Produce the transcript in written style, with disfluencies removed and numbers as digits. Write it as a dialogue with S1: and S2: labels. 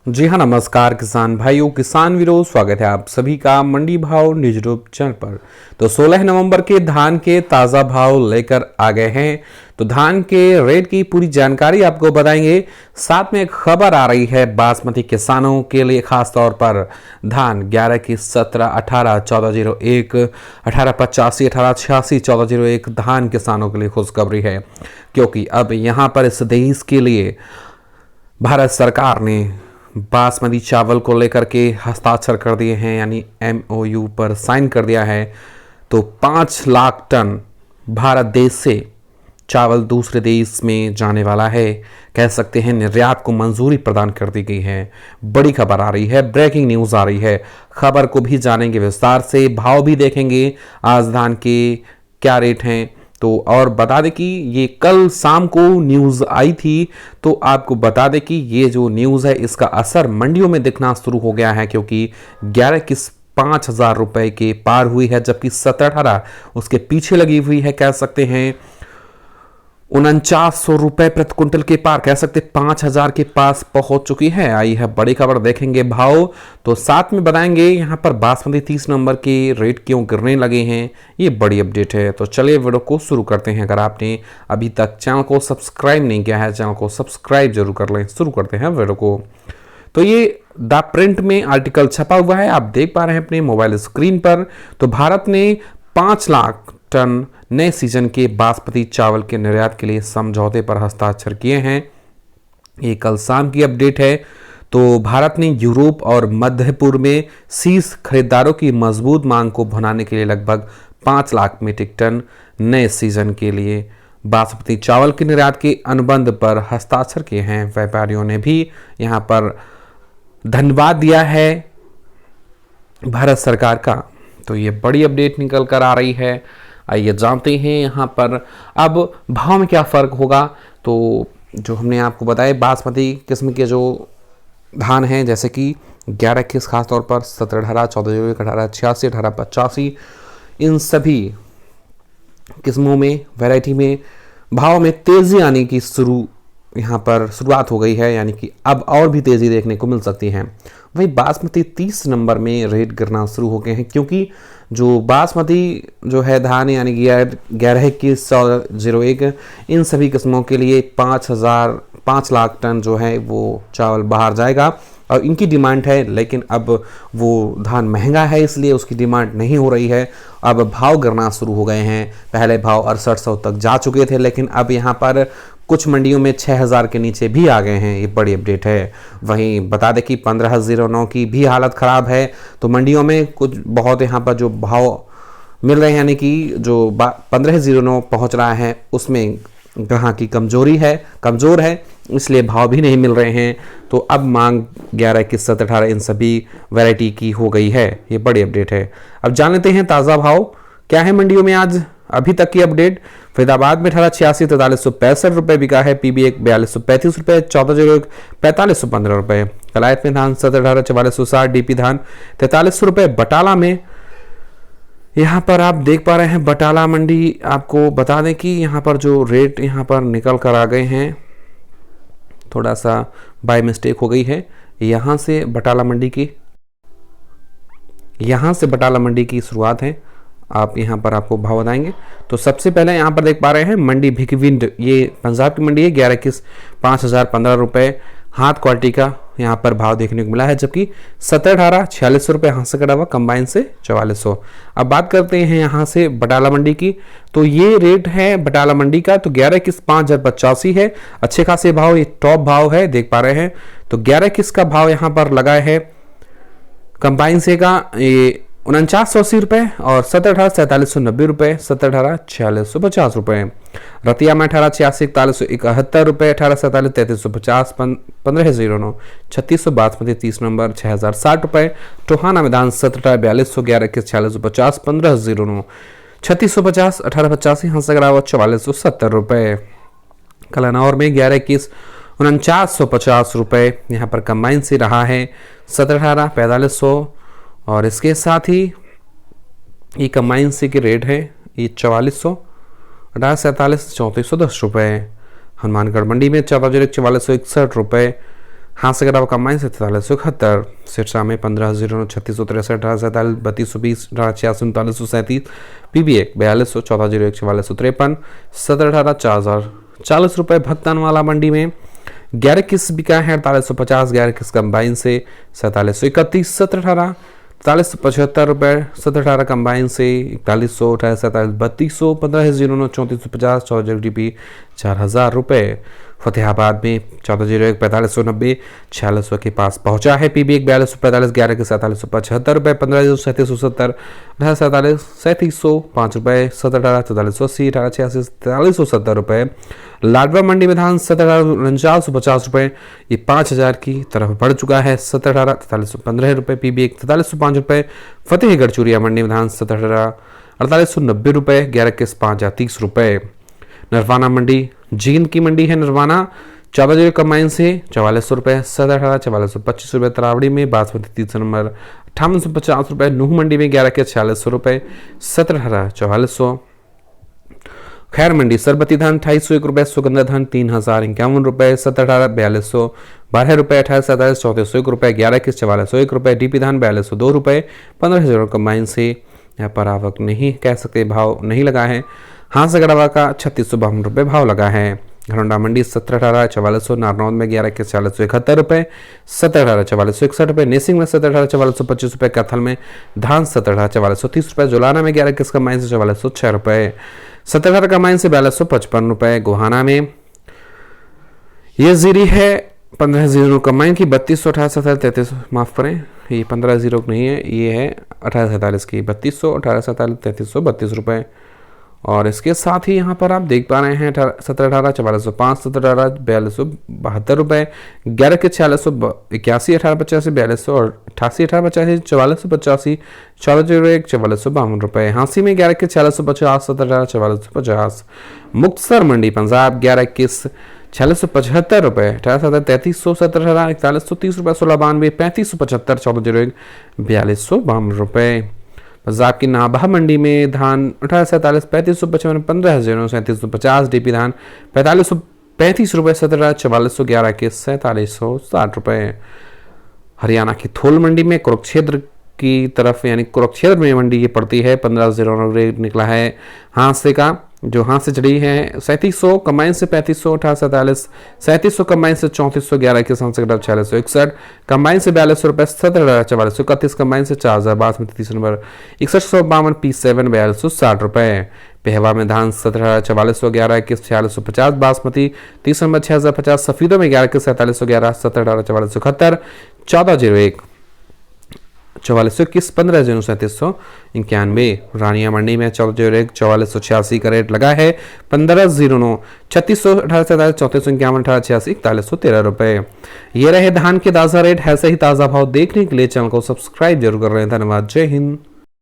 S1: जी हाँ, नमस्कार किसान भाइयों, किसान वीरों, स्वागत है आप सभी का मंडी भाव न्यूज यूट्यूब चैनल पर। तो 16 नवंबर के धान के ताज़ा भाव लेकर आ गए हैं। तो धान के रेट की पूरी जानकारी आपको बताएंगे। साथ में एक खबर आ रही है बासमती किसानों के लिए, खास तौर पर धान 11 की 17, 18, 1401, 1885, 1886, 1401 धान किसानों के लिए खुशखबरी है, क्योंकि अब यहाँ पर इस देश के लिए भारत सरकार ने बासमती चावल को लेकर के हस्ताक्षर कर दिए हैं, यानी MOU पर साइन कर दिया है। तो 5 लाख टन भारत देश से चावल दूसरे देश में जाने वाला है। कह सकते हैं निर्यात को मंजूरी प्रदान कर दी गई है। बड़ी खबर आ रही है, ब्रेकिंग न्यूज़ आ रही है। खबर को भी जानेंगे विस्तार से, भाव भी देखेंगे आज धान के क्या रेट हैं। तो और बता दें कि ये कल शाम को न्यूज़ आई थी, तो आपको बता दें कि ये जो न्यूज़ है इसका असर मंडियों में दिखना शुरू हो गया है, क्योंकि 11 की 5,000 रुपए के पार हुई है, जबकि 17-18 उसके पीछे लगी हुई है। कह सकते हैं 4900 रुपए प्रति क्विंटल के पार, कह सकते 5,000 के पास पहुंच चुकी है। आई है बड़ी खबर, देखेंगे भाव। तो साथ में बताएंगे यहाँ पर बासमती 30 नंबर के रेट क्यों गिरने लगे हैं, ये बड़ी अपडेट है। तो चलिए वीडियो को शुरू करते हैं। अगर आपने अभी तक चैनल को सब्सक्राइब नहीं किया है, चैनल को सब्सक्राइब जरूर कर लें। शुरू करते हैं वीडियो को। तो ये द प्रिंट में आर्टिकल छपा हुआ है, आप देख पा रहे हैं अपने मोबाइल स्क्रीन पर। तो भारत ने 5 लाख टन नए सीजन के बासमती चावल के निर्यात के लिए समझौते पर हस्ताक्षर किए हैं। ये कल शाम की अपडेट है। तो भारत ने यूरोप और मध्य पूर्व में शीर्ष खरीदारों की मजबूत मांग को भुनाने के लिए लगभग 5 लाख मीट्रिक टन नए सीजन के लिए बासमती चावल के निर्यात के अनुबंध पर हस्ताक्षर किए हैं। व्यापारियों ने भी यहाँ पर धन्यवाद दिया है भारत सरकार का। तो ये बड़ी अपडेट निकल कर आ रही है। आइए जानते हैं यहाँ पर अब भाव में क्या फ़र्क होगा। तो जो हमने आपको बताया, बासमती किस्म के जो धान हैं, जैसे कि 11 किस खास तौर पर 17-18, 1401, 1886, 1885, इन सभी किस्मों में, वैरायटी में भाव में तेज़ी आने की यहाँ पर शुरुआत हो गई है, यानी कि अब और भी तेज़ी देखने को मिल सकती है। वही बासमती 30 नंबर में रेट गिरना शुरू हो गए हैं, क्योंकि जो बासमती जो है धान, यानी 11 की 101, इन सभी किस्मों के लिए 5 लाख टन जो है वो चावल बाहर जाएगा और इनकी डिमांड है। लेकिन अब वो धान महंगा है, इसलिए उसकी डिमांड नहीं हो रही है। अब भाव गिरना शुरू हो गए हैं। पहले भाव 6800 तक जा चुके थे, लेकिन अब यहाँ पर कुछ मंडियों में 6000 के नीचे भी आ गए हैं। ये बड़ी अपडेट है। वहीं बता दें कि 1509 की भी हालत ख़राब है। तो मंडियों में कुछ बहुत यहाँ पर जो भाव मिल रहे हैं, यानी कि जो 1509 पहुँच रहा है, उसमें ग्राहक की कमज़ोर है, इसलिए भाव भी नहीं मिल रहे हैं। तो अब मांग 11, 21, 17, 18 इन सभी वैरायटी की हो गई है। ये बड़ी अपडेट है। अब जान लेते हैं ताज़ा भाव क्या है मंडियों में आज अभी तक की अपडेट। फरीदाबाद में 1886 4365 रुपये बिका है। PB1 4235 रुपये, 1401 4515 रुपये। कलायत में धान 17-18 4460, DP धान 4300 रुपये। बटाला में यहाँ पर आप देख पा रहे हैं, बटाला मंडी आपको बता दें कि यहाँ पर जो रेट यहाँ पर निकल कर आ गए हैं, थोड़ा सा बाय मिस्टेक हो गई है। यहाँ से बटाला मंडी की शुरुआत है। आप यहाँ पर आपको भाव बताएंगे। तो सबसे पहले यहाँ पर देख पा रहे हैं मंडी भिकविंड, ये पंजाब की मंडी है। 11 किस 5015 रुपये हाथ क्वालिटी का यहाँ पर भाव देखने को मिला है, जबकि 17-18 4600 रुपये हाथ से कटा हुआ, कंबाइन से 4400। अब बात करते हैं यहाँ से बटाला मंडी की। तो ये रेट है बटाला मंडी का। तो 11 किस 5085 है, अच्छे खासे भाव, ये टॉप भाव है, देख पा रहे हैं। तो 11 किस का भाव यहाँ पर लगा है कंबाइन से का ये 4980 रुपये और 17-18 4790 रुपये, 17-18 4650 रुपये। रतिया में 1886 4171 रुपये, 1847 3350, 1509 3600 बासमती 30 नंबर 6060 रुपये। टोहाना में धान 17-18 4200, 11 किस 4650, 1509 3650, 1885 हंसा ग्रावा 4470 रुपये। कलानौर में 11 किस 4950 रुपये यहाँ पर कंबाइन से रहा है। 17-18 4500 और इसके साथ ही ये कंबाइन से के रेट है ये 4400, 1847 3410 रुपये। हनुमानगढ़ मंडी में 4461 रुपये, हास्यगढ़ कंबाइन से 4371, सिरसा में 1509, 3663, 1847, 3220, 1886, 3937, PB1 4200, 1401, 4453, 1718, 4000 ₹40 भक्तान वाला मंडी में 11 बिका है 4850, 11 कंबाइन से 4731, 1718 ₹4375, 1718 कंबाइन से 4100, 1847 3200, 1509, 3450, 14 DP ₹4000। फतेहाबाद में 1401, 4590, 4600 के पास पहुंचा है। PB1 4245, 11 के ₹4775, 153770, 1847 3700, ₹5, 1718 4480, 1886 ₹4370। लाडवा मंडी में धान 1718 ₹4950, ये 5000 की तरफ बढ़ चुका है। 1718 ₹4315, PB1 ₹4305। फतेहगढ़ चूरिया मंडी में धान 1718 ₹4890, 11 के ₹5030। नरवाना मंडी जींद की मंडी है। नरवाना 14 कंबाइन से ₹4400, 1718 ₹4425। तरावड़ी में बासमती 300 नंबर ₹5850, नूह मंडी में 11 के ₹4600, 1718 ₹4400। खैर मंडी सरबती धान ₹2801, सुगंधा धान ₹3051, 1718 ₹4200, ₹12, 1847 ₹3401, 11 के ₹4401, डीपी धान ₹4202, 15,000 कंबाइन से यहाँ पर आवक नहीं कह सकते, भाव नहीं लगा है। हांसगढ़वा का ₹3652 भाव लगा है। घरौंडा मंडी 1718 ₹4400, नारनौल में 11 के ₹4671, 1718 ₹4461, नेसिंग में 1718 ₹4425, कैथल में धान 1718 ₹4430, जुलाना में 11 के कंबाइन से ₹4406, 1718 कंबाइन से ₹4255, गोहाना में ये जीरी है 15 कंबाइन की 3200, 1847 3300, माफ करें ये 15 नहीं है, ये है 1847 की 3200, 1847 3300 ₹32। और इसके साथ ही यहाँ पर आप देख पा रहे हैं 1718 ₹4405, 1718 ₹4272, 11 के 4681, 1885 4200 और 88 1885 4485, 1401 ₹4452। हाँसी में 11 के 4650, 1718 ₹4450। मुक्तसर मंडी पंजाब 11 के ₹4675, 18 3300, 1718 4130, 1692 3575, 1401 ₹4252। पंजाब की नाभा मंडी में धान 1847 3555, 15,000 3750, डीपी धान 4535, 17 4411 के ₹4760। हरियाणा की थोल मंडी में कुरुक्षेत्र की तरफ यानी कुरुक्षेत्र में मंडी ये पड़ती है 15,000 रेट निकला है। हांसे का जो हाथ से चढ़ी है 3700, कंबाइन से 3500, 1847 3700, कंबाइन से 3400, 11 के संसद 4661, कंबाइन से ₹4200, 17 4431, कंबाइन से 4000, बासमती 30 नंबर 6152, P7 ₹4260। पेहवा में धान 17 4400, 11 के 4650, बासमती 30 नंबर 6050, सफीदों में 11 के 4711, 17 4471, 1401 4421, 15,3791। रानिया मंडी में 1401 4486 का रेट लगा है। 1509 3600, 1847 3451, 1886 ₹4113। ये रहे धान के ताज़ा रेट। ऐसे ही ताज़ा भाव देखने के लिए चैनल को सब्सक्राइब जरूर कर रहे हैं। धन्यवाद। जय हिंद।